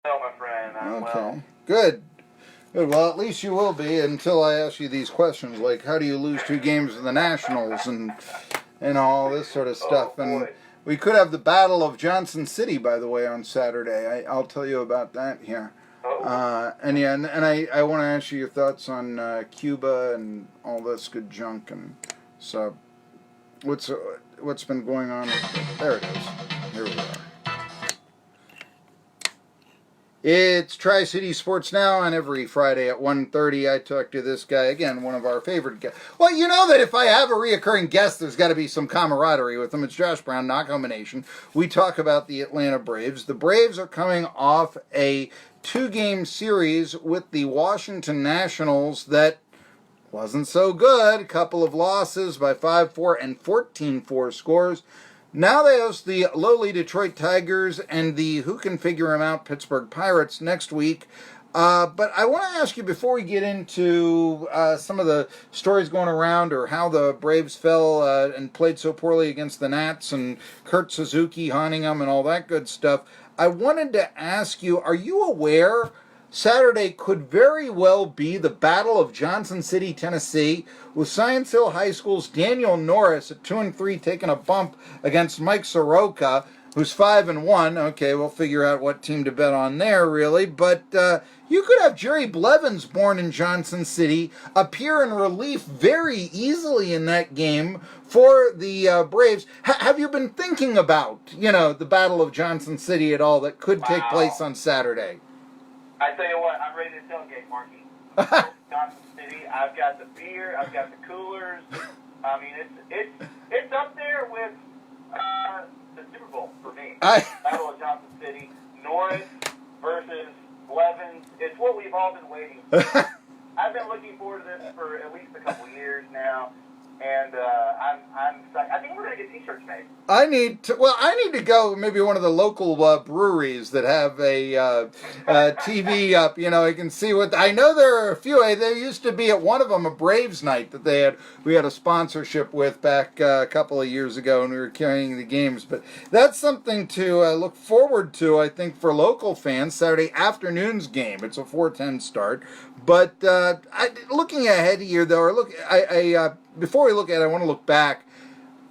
Well, my friend, I'm Okay. well. Good. Good. Well, at least you will be until I ask you these questions, like how do you lose two games in the Nationals and all this sort of Oh stuff. And boy. we could have the Battle of Johnson City, by the way, on Saturday. I'll tell you about that here. Oh. And I want to ask you your thoughts on Cuba and all this good junk. And so, what's been going on? There it is. Here we are. It's Tri-City Sports Now, and every Friday at 1:30 I talk to this guy, again, one of our favorite guests. Well, you know that if I have a reoccurring guest, there's got to be some camaraderie with him. It's Josh Brown, Knockout Nation. We talk about the Atlanta Braves. The Braves are coming off a two-game series with the Washington Nationals that wasn't so good. A couple of losses by 5-4 and 14-4 scores. Now they host the lowly Detroit Tigers and the who can figure them out Pittsburgh Pirates next week. But I want to ask you before we get into some of the stories going around or how the Braves fell and played so poorly against the Nats and Kurt Suzuki haunting them and all that good stuff. I wanted to ask you, are you aware Saturday could very well be the Battle of Johnson City, Tennessee, with Science Hill High School's Daniel Norris at 2-3 taking a bump against Mike Soroka, who's 5-1. Okay, we'll figure out what team to bet on there, really. But you could have Jerry Blevins, born in Johnson City, appear in relief very easily in that game for the Braves. Have you been thinking about, the Battle of Johnson City at all that could take place Wow. on Saturday? I tell you what, I'm ready to tailgate, Marky. I'm going to Johnson City. I've got the beer. I've got the coolers. I mean, it's up there with the Super Bowl for me. Battle of Johnson City, Norris versus Blevins. It's what we've all been waiting for. I've been looking forward to this for at least a couple years now. And I'm excited. I think we're going to get t-shirts made. I need to go maybe one of the local breweries that have a TV up. I can see what I know. There are a few. There used to be at one of them a Braves night that we had a sponsorship with back a couple of years ago, and we were carrying the games. But that's something to look forward to. I think for local fans, Saturday afternoon's game. It's a 4:10 start. But looking ahead here, though, before we look at it, I want to look back.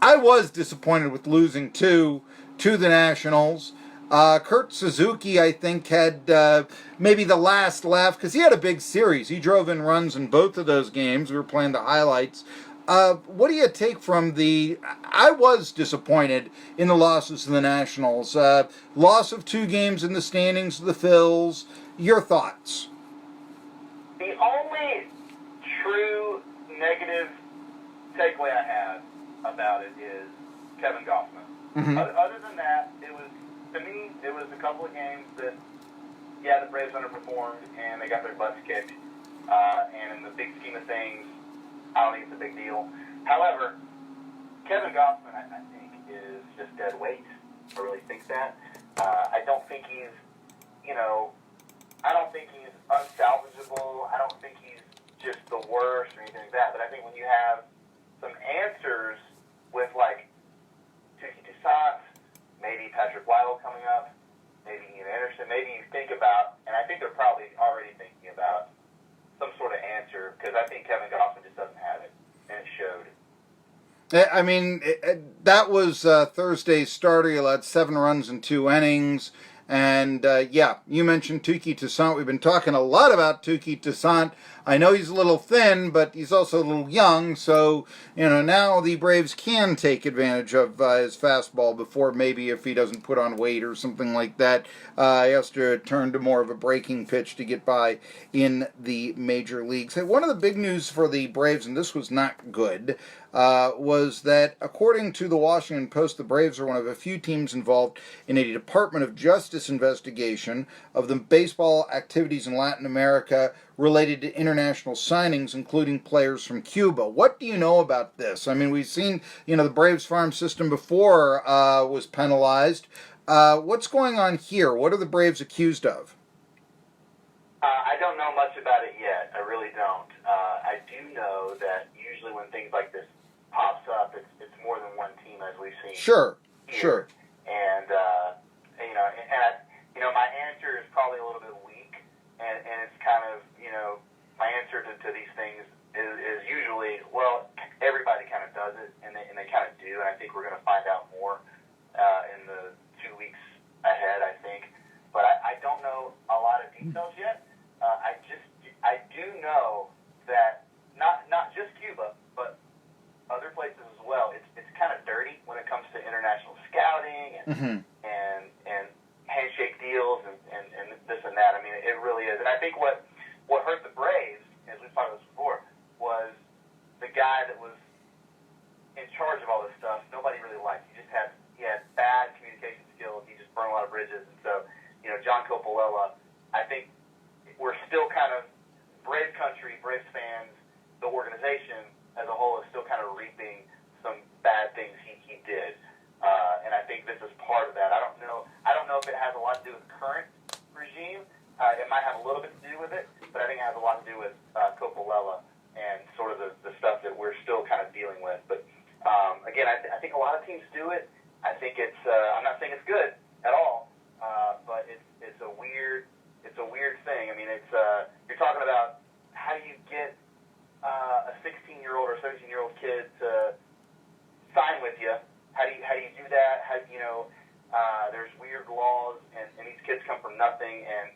I was disappointed with losing to the Nationals. Kurt Suzuki, I think, had maybe the last laugh because he had a big series. He drove in runs in both of those games. We were playing the highlights. What do you take from I was disappointed in the losses to the Nationals. Loss of 2 games in the standings, the Phils. Your thoughts? The only true negative takeaway I have about it is Kevin Goffman. Mm-hmm. Other than that, to me, it was a couple of games that, the Braves underperformed and they got their butts kicked. And in the big scheme of things, I don't think it's a big deal. However, Kevin Goffman, I think, is just dead weight. I really think that. I don't think he's, unsalvageable. I don't think he's just the worst or anything like that. But I think when you have some answers with like Tuki Toussaint, maybe Patrick Weigel coming up, maybe Ian Anderson, maybe you think about, and I think they're probably already thinking about some sort of answer because I think Kevin Goffman just doesn't have it, and it showed. I mean, that was Thursday's starter. He allowed 7 runs in 2 innings. And, you mentioned Tuki Toussaint. We've been talking a lot about Tuki Toussaint. I know he's a little thin, but he's also a little young. So, now the Braves can take advantage of his fastball before maybe if he doesn't put on weight or something like that. He has to turn to more of a breaking pitch to get by in the major leagues. Hey, one of the big news for the Braves, and this was not good, was that according to the Washington Post, the Braves are one of a few teams involved in a Department of Justice investigation of the baseball activities in Latin America related to international signings, including players from Cuba. What do you know about this? I mean, we've seen, the Braves farm system before was penalized. What's going on here? What are the Braves accused of? I don't know much about it yet. I really don't. I do know that usually when things like this pops up, it's more than one team, as we've seen. Sure. And my answer is probably a details yet. I do know that not just Cuba, but other places as well. It's kind of dirty when it comes to international scouting and handshake deals and this and that. I mean, it really is. And I think what hurt the Braves, as we've talked about this before, was the guy that was in charge of all this stuff. Nobody really liked. He had bad communication skills. He just burned a lot of bridges. And so, John Coppola, I think we're still kind of Braves country, Braves fans, the organization as a whole is still kind of reaping some bad things he did. And I think this is part of that. I don't know if it has a lot to do with the current regime. It might have a little bit to do with it, but I think it has a lot to do with Coppola and sort of the stuff that we're still kind of dealing with. But again, I think a lot of teams do it. I think it's I'm not saying it's good at all, but it's a weird thing. I mean, it's you're talking about how do you get a 16-year-old or 17-year-old kid to sign with you? How do you do that? There's weird laws, and these kids come from nothing, and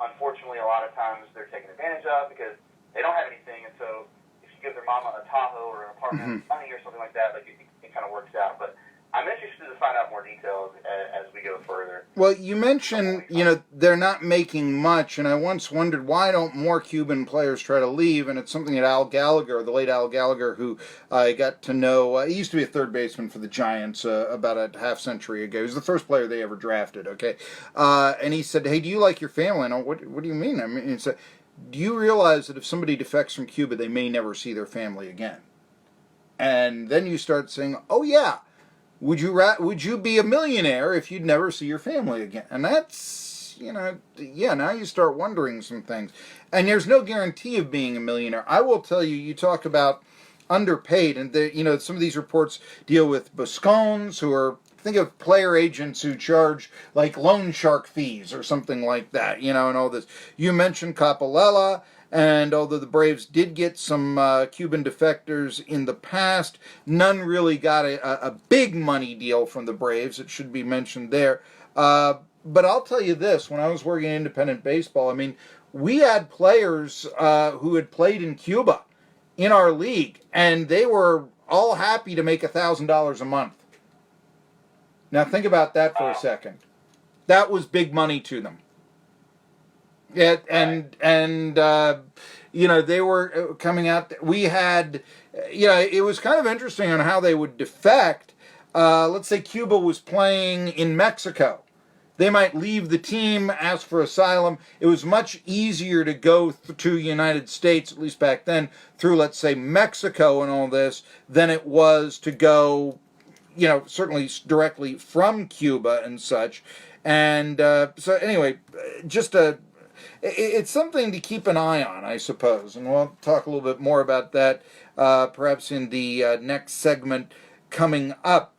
unfortunately, a lot of times they're taken advantage of because they don't have anything, and so if you give their mama a Tahoe or an apartment with money or something like that, like it kind of works out. But I'm interested to find out more details as we go further. Well, you mentioned, they're not making much, and I once wondered why don't more Cuban players try to leave, and it's something that Al Gallagher, the late Al Gallagher, who I got to know, he used to be a third baseman for the Giants about a half century ago. He was the first player they ever drafted, okay? And he said, hey, do you like your family? And what do you mean? I mean, he said, do you realize that if somebody defects from Cuba, they may never see their family again? And then you start saying, oh, yeah. Would you be a millionaire if you'd never see your family again? And that's, now you start wondering some things. And there's no guarantee of being a millionaire. I will tell you, you talk about underpaid, and some of these reports deal with Buscones, who are, think of player agents who charge like loan shark fees or something like that, and all this. You mentioned Capolella. And although the Braves did get some Cuban defectors in the past, none really got a big money deal from the Braves. It should be mentioned there. But I'll tell you this, when I was working in independent baseball, I mean, we had players who had played in Cuba in our league, and they were all happy to make $1,000 a month. Now think about that for a second. That was big money to them. Yeah, and they were coming out. We had, it was kind of interesting on how they would defect. Let's say Cuba was playing in Mexico. They might leave the team, ask for asylum. It was much easier to go to the United States, at least back then, through, let's say, Mexico and all this, than it was to go, certainly directly from Cuba and such. And so anyway, it's something to keep an eye on, I suppose, and we'll talk a little bit more about that perhaps in the next segment coming up.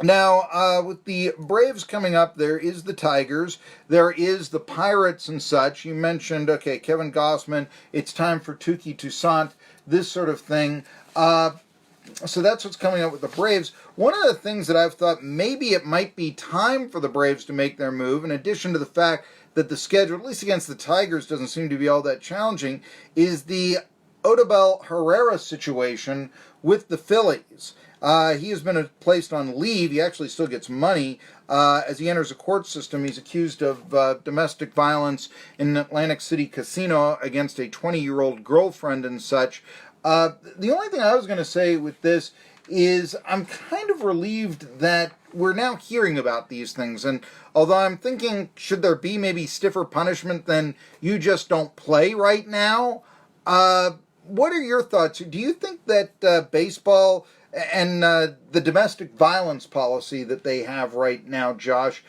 Now, with the Braves coming up, there is the Tigers, there is the Pirates and such. You mentioned, Kevin Gossman, it's time for Touki Toussaint, this sort of thing. So that's what's coming up with the Braves. One of the things that I've thought maybe it might be time for the Braves to make their move, in addition to the fact that the schedule, at least against the Tigers, doesn't seem to be all that challenging, is the Odubel Herrera situation with the Phillies. He has been placed on leave. He actually still gets money. As he enters a court system, he's accused of domestic violence in an Atlantic City casino against a 20-year-old girlfriend and such. The only thing I was going to say with this is I'm kind of relieved that we're now hearing about these things. And although I'm thinking, should there be maybe stiffer punishment than you just don't play right now? What are your thoughts? Do you think that baseball and the domestic violence policy that they have right now, Josh,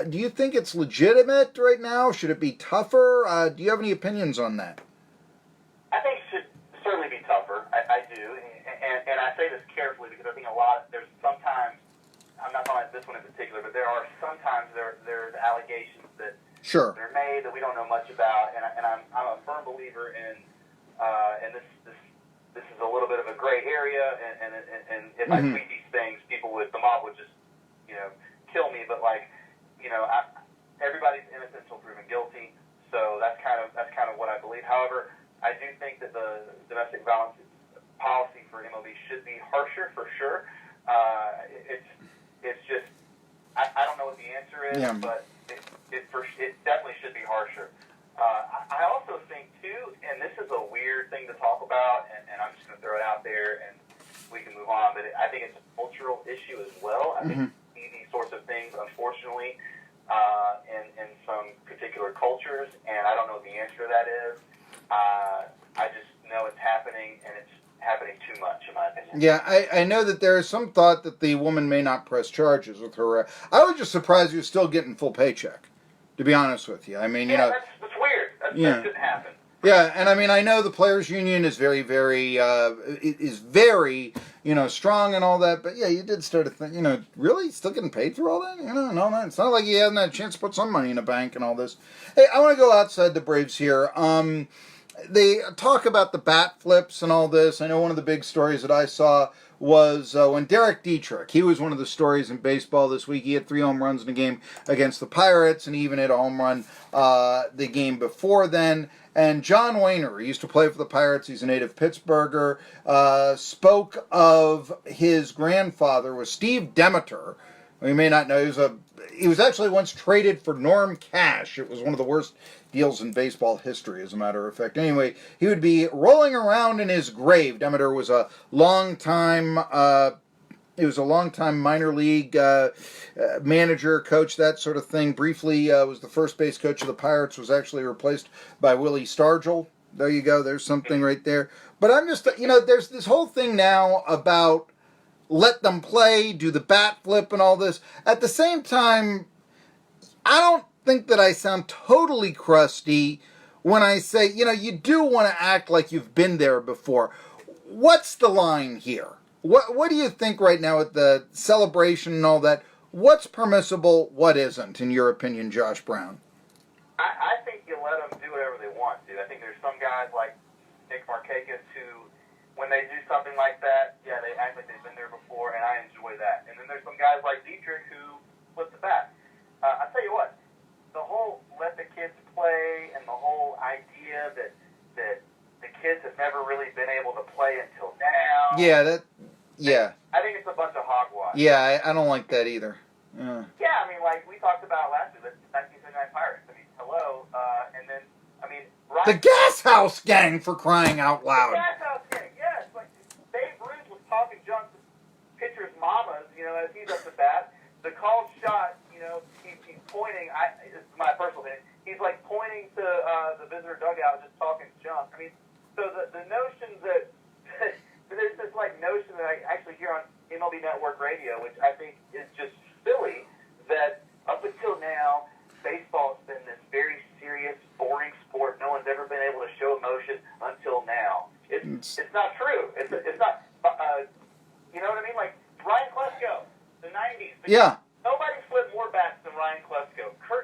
do you think it's legitimate right now? Should it be tougher? Do you have any opinions on that? I think it should certainly be tougher. I do. And I say this carefully because I think there's sometimes, I'm not talking about this one in particular, but there are sometimes there's allegations that they're made that we don't know much about, and I'm a firm believer in, and this is a little bit of a gray area, and if I tweet these things, the mob would just, kill me, but everybody's innocent until proven guilty, so is, Yeah. but it definitely should be harsher. I also think, too, and this is a weird thing to talk about, and I'm just going to throw it out there, and we can move on, but I think it's a cultural issue as well. I think we see these sorts of things, unfortunately, in some particular cultures, and I don't know what the answer to that is. I just know it's happening, and it's happening too much, in my opinion. Yeah, I know that there is some thought that the woman may not press charges with her. I was just surprised he was still getting full paycheck, to be honest with you. I mean, you know. That's weird. That shouldn't happen. Yeah, and I mean, I know the players' union is very, strong and all that, but yeah, you did start to think, really? Still getting paid for all that? No, it's not like he hasn't had a chance to put some money in the bank and all this. Hey, I want to go outside the Braves here. They talk about the bat flips and all this. I know one of the big stories that I saw was when Derek Dietrich, he was one of the stories in baseball this week. He had 3 home runs in a game against the Pirates, and he even had a home run the game before then. And John Wayner, he used to play for the Pirates, he's a native Pittsburgher, spoke of his grandfather was Steve Demeter. You may not know, he was actually once traded for Norm Cash. It was one of the worst deals in baseball history, as a matter of fact. Anyway, he would be rolling around in his grave. Demeter was a long-time minor league manager, coach, that sort of thing. Briefly was the first base coach of the Pirates, was actually replaced by Willie Stargell. There you go. There's something right there. But I'm just, there's this whole thing now about let them play, do the bat flip and all this. At the same time, I don't think that I sound totally crusty when I say, you do want to act like you've been there before. What's the line here? What do you think right now with the celebration and all that? What's permissible, what isn't, in your opinion, Josh Brown? I think you let them do whatever they want, dude. I think there's some guys like Nick Markakis who, when they do something like that, yeah, they act like they've been there before, and I enjoy that. And then there's some guys like Dietrich who flip the bat. I'll tell you what, the whole let the kids play and the whole idea that the kids have never really been able to play until now. Yeah, I think it's a bunch of hogwash. Yeah, I don't like that either. Yeah, I mean, like we talked about last week, the 1979 Pirates. I mean, hello, and then, I mean, right. The Gas House Gang, for crying out loud. The Gas House Gang, yes. Like, Babe Ruth was talking junk to pitcher's mamas, as he's up to bat. The called shot, he's pointing, it's my personal opinion, he's like pointing to the visitor dugout just talking junk. I mean, so the notion that, there's this like notion that I actually hear on MLB Network Radio, which I think is just silly, that up until now, baseball has been this very serious, boring sport. No one's ever been able to show emotion until now. It's not true. It's not, you know what I mean? Like Ryan Klesko, the 90s. Yeah. Nobody flipped more bats than Ryan Klesko. Kurt